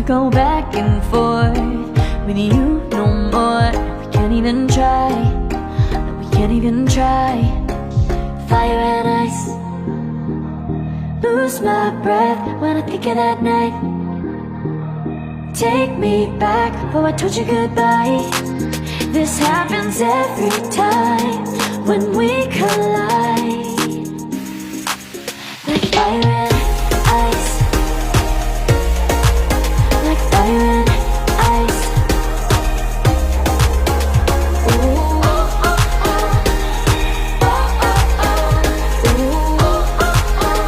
go back and forth with you no more. We can't even try, no, we can't even try. Fire and ice, lose my breath when I think of that night. Take me back, oh I told you goodbye. This happens every time when we collide. Like fire and ice, like fire and ice. Ooh, oh, oh, oh. Oh, oh, oh. Ooh, oh, oh, oh.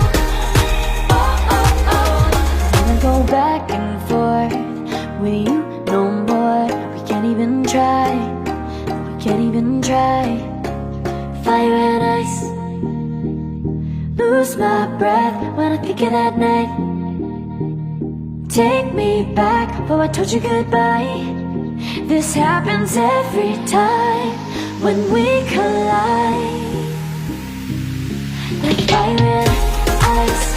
Oh, oh, oh. Wanna go back and forth with you no more. We can't even try, we can't even try. Fire and ice, lose my breath when I think of that night. Take me back, oh I told you goodbye. This happens every time when we collide. Like fire and ice.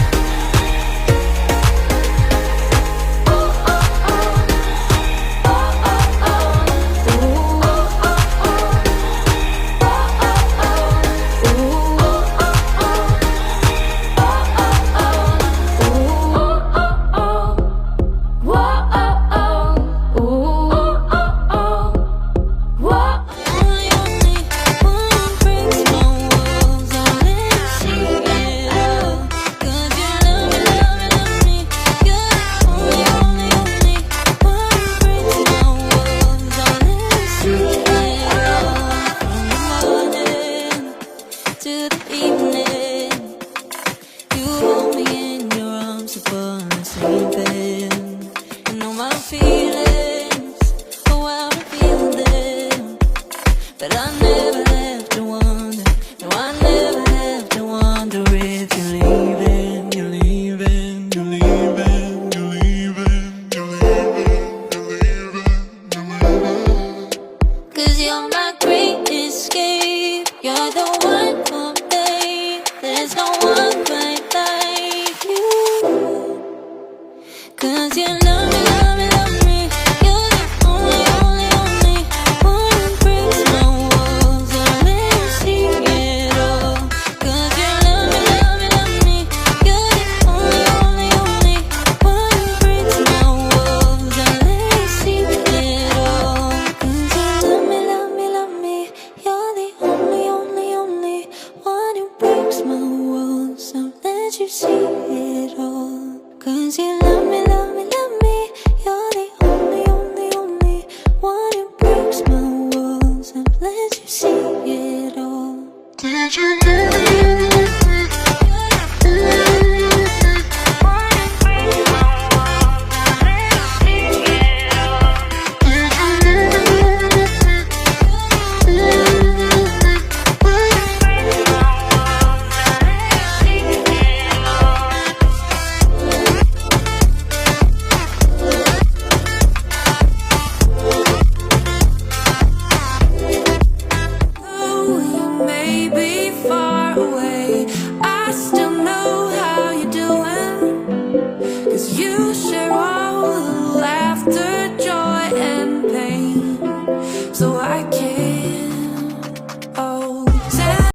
But I never have to wonder, no I never have to wonder if you're leaving, you're leaving, you're leaving, you're leaving, you're leaving, you're leaving, you're leaving. 'Cause you're my great escape, you're the one for me, there's no one quite like you. 'Cause you love me, love me, love me, you're the only, only, only one who breaks my walls, I'll let you see it all. 'Cause you love me, love me, love me, you're the only, only, only one who breaks my walls, I'll let you see it all. 'Cause you love me, love me, love me, you're the only, only, only one who breaks my walls, I'll let you see it all. 'Cause you love me,